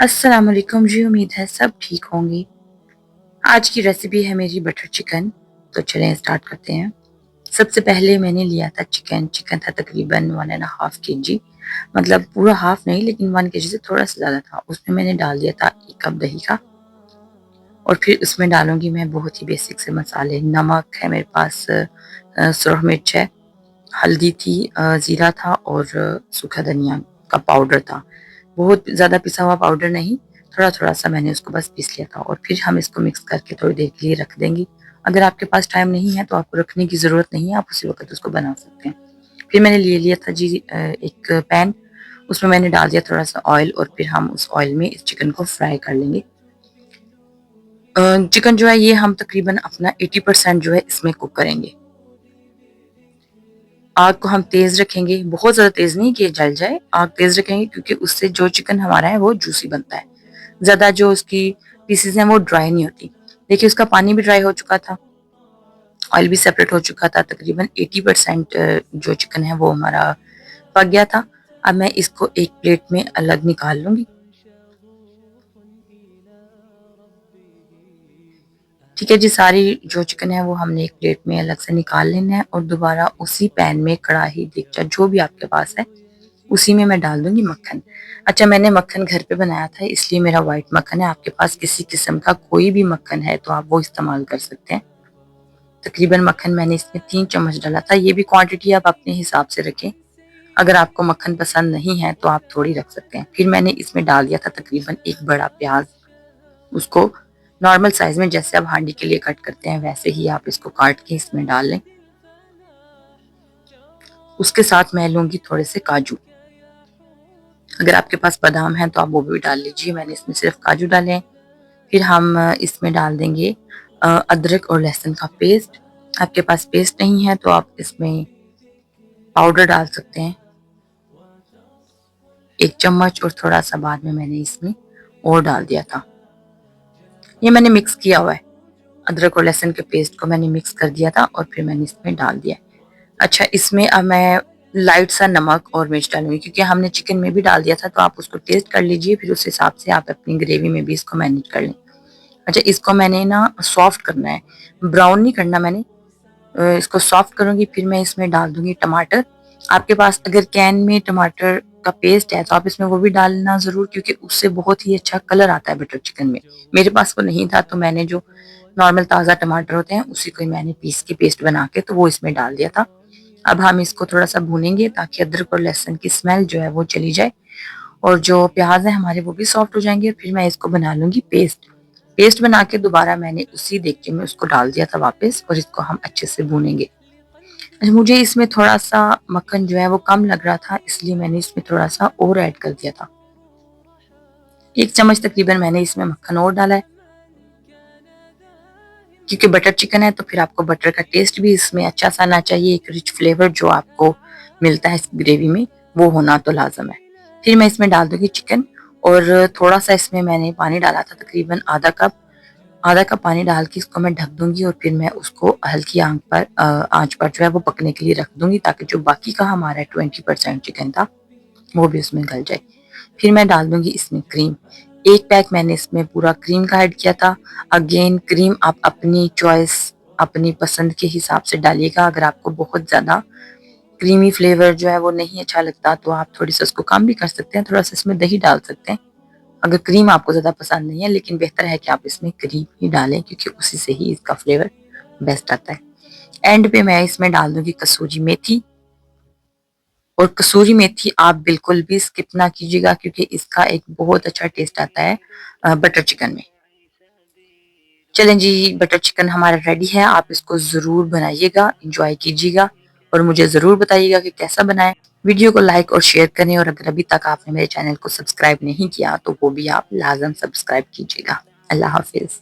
अस्सलाम वालेकुम जी, उम्मीद है सब ठीक होंगी। आज की रेसिपी है मेरी बटर चिकन, तो चलें स्टार्ट करते हैं। सबसे पहले मैंने लिया था चिकन, चिकन था तकरीबन 1 एंड हाफ केजी, मतलब पूरा हाफ नहीं लेकिन 1 केजी से थोड़ा सा ज़्यादा था। उसमें मैंने डाल दिया था 1 कप दही का और फिर उसमें डालूँगी मैं बहुत ही बेसिक से मसाले। नमक है मेरे पास, सुरख मिर्च है, हल्दी थी, ज़ीरा था और सूखा धनिया का पाउडर था। बहुत ज़्यादा पिसा हुआ पाउडर नहीं, थोड़ा-थोड़ा सा मैंने उसको बस पीस लिया था और फिर हम इसको मिक्स करके थोड़ी देर के लिए रख देंगे। अगर आपके पास टाइम नहीं है तो आपको रखने की ज़रूरत नहीं है, आप उसी वक़्त उसको बना सकते हैं। फिर मैंने ले लिया था जी एक पैन, उसमें मैंने डाल दिया थोड़ा-सा ऑयल और फिर हम उस ऑयल में इस चिकन को फ्राई कर लेंगे। चिकन जो है ये हम तकरीबन अपना 80% जो है इसमें कुक करेंगे। आग को हम तेज़ रखेंगे, बहुत ज़्यादा तेज़ नहीं कि ये जल जाए, आग तेज़ रखेंगे क्योंकि उससे जो चिकन हमारा है वो जूसी बनता है। ज़्यादा जो उसकी पीसेज़ हैं वो ड्राई नहीं होती। देखिए उसका पानी भी ड्राई हो चुका था, ऑयल भी सेपरेट हो चुका था, तकरीबन 80% जो चिकन है वो हमारा पक गया था। अब मैं इसको एक प्लेट में अलग निकाल लूँगी। ठीक है जी, सारी जो चिकन है वो हमने एक प्लेट में अलग से निकाल लेना है और दोबारा उसी पैन में कढ़ाई, देगचा जो भी आपके पास है उसी में मैं डाल दूँगी मक्खन। अच्छा, मैंने मक्खन घर पे बनाया था इसलिए मेरा व्हाइट मक्खन है, आपके पास किसी किस्म का कोई भी मक्खन है तो आप वो इस्तेमाल कर सकते हैं। तकरीबन मक्खन मैंने इसमें 3 चम्मच डाला था, ये भी क्वांटिटी आप अपने हिसाब से रखें। अगर आपको मक्खन पसंद नहीं है तो आप थोड़ी रख सकते हैं। फिर मैंने इसमें डाल दिया था तकरीबन 1 बड़ा प्याज़, उसको नॉर्मल साइज़ में जैसे आप हांडी के लिए कट करते हैं वैसे ही आप इसको काट के इसमें डाल लें। उसके साथ मैं लूँगी थोड़े से काजू। अगर आपके पास बादाम है तो आप वो भी डाल लीजिए, मैंने इसमें सिर्फ काजू डाले हैं। फिर हम इसमें डाल देंगे अदरक और लहसुन का पेस्ट। आपके पास पेस्ट नहीं है तो आप इसमें पाउडर डाल सकते हैं, 1 चम्मच, और थोड़ा-सा बाद में मैंने इसमें और डाल दिया था। ये मैंने मिक्स किया हुआ है, अदरक और लहसुन के पेस्ट को मैंने मिक्स कर दिया था और फिर मैंने इसमें डाल दिया। अच्छा, इसमें अब मैं लाइट सा नमक और मिर्च डालूँगी क्योंकि हमने चिकन में भी डाल दिया था, तो आप उसको टेस्ट कर लीजिए, फिर उस हिसाब से आप अपनी ग्रेवी में भी इसको मैनेज कर लें। अच्छा, इसको मैंने ना सॉफ्ट करना है, ब्राउन नहीं करना मैंने, इसको सॉफ्ट करूँगी, फिर मैं इसमें डाल दूँगी टमाटर। आपके पास अगर कैन में टमाटर का पेस्ट है तो आप इसमें वो भी डालना ज़रूर क्योंकि उससे बहुत ही अच्छा कलर आता है बटर चिकन में। मेरे पास वो नहीं था तो मैंने जो नॉर्मल ताज़ा टमाटर होते हैं उसी को ही मैंने पीस के पेस्ट बना के तो वो इसमें डाल दिया था। अब हम इसको थोड़ा-सा भूनेंगे ताकि अदरक और लहसुन की स्मेल जो है वो चली जाए और जो प्याज़ है हमारे वो भी सॉफ्ट हो जाएँगे। फिर मैं इसको बना लूँगी पेस्ट। पेस्ट बना के दोबारा मैंने उसी देगचे में उसको डाल दिया था वापस और इसको हम अच्छे से भूनेंगे। अच्छा, मुझे इसमें थोड़ा-सा मक्खन जो है वो कम लग रहा था इसलिए मैंने इसमें थोड़ा-सा और ऐड कर दिया था। 1 चम्मच तकरीबन मैंने इसमें मक्खन और डाला है। क्योंकि बटर चिकन है तो फिर आपको बटर का टेस्ट भी इसमें अच्छा-सा आना चाहिए, एक रिच फ्लेवर जो आपको मिलता है इस ग्रेवी में, वो होना तो लाज़िम है। फिर मैं इसमें डाल दूँगी चिकन और थोड़ा-सा इसमें मैंने पानी डाला था, तकरीबन आधा कप पानी डाल के इसको मैं ढक दूँगी और फिर मैं उसको हल्की आँच पर जो है वो पकने के लिए रख दूँगी ताकि जो बाकी का हमारा 20% चिकन था, वो भी उसमें गल जाए। फिर मैं डाल दूँगी इसमें क्रीम। 1 पैक मैंने इसमें पूरा क्रीम का ऐड किया था। अगेन क्रीम आप अपनी चॉइस, अपनी पसंद के हिसाब से डालिएगा। अगर आपको बहुत ज़्यादा क्रीमी फ्लेवर जो है वो नहीं अच्छा लगता तो आप थोड़ी-सी उसको कम भी कर सकते हैं, थोड़ा-सा इसमें दही डाल सकते हैं। अगर क्रीम आपको ज़्यादा पसंद नहीं है, लेकिन बेहतर है कि आप इसमें क्रीम ही डालें क्योंकि उसी से ही इसका फ्लेवर बेस्ट आता है। एंड पे मैं इसमें डाल दूँगी कसूरी मेथी, और कसूरी मेथी आप बिल्कुल भी स्किप ना कीजिएगा क्योंकि इसका एक बहुत अच्छा टेस्ट आता है बटर चिकन में। चलें जी, बटर चिकन हमारा रेडी है, आप इसको ज़रूर बनाइएगा, एन्जॉय कीजिएगा और मुझे ज़रूर बताइएगा कि कैसा बना है। वीडियो को लाइक और शेयर करें और अगर अभी तक आपने मेरे चैनल को सब्सक्राइब नहीं किया तो वो भी आप लाज़िम सब्सक्राइब कीजिएगा। अल्लाह हाफ़िज़।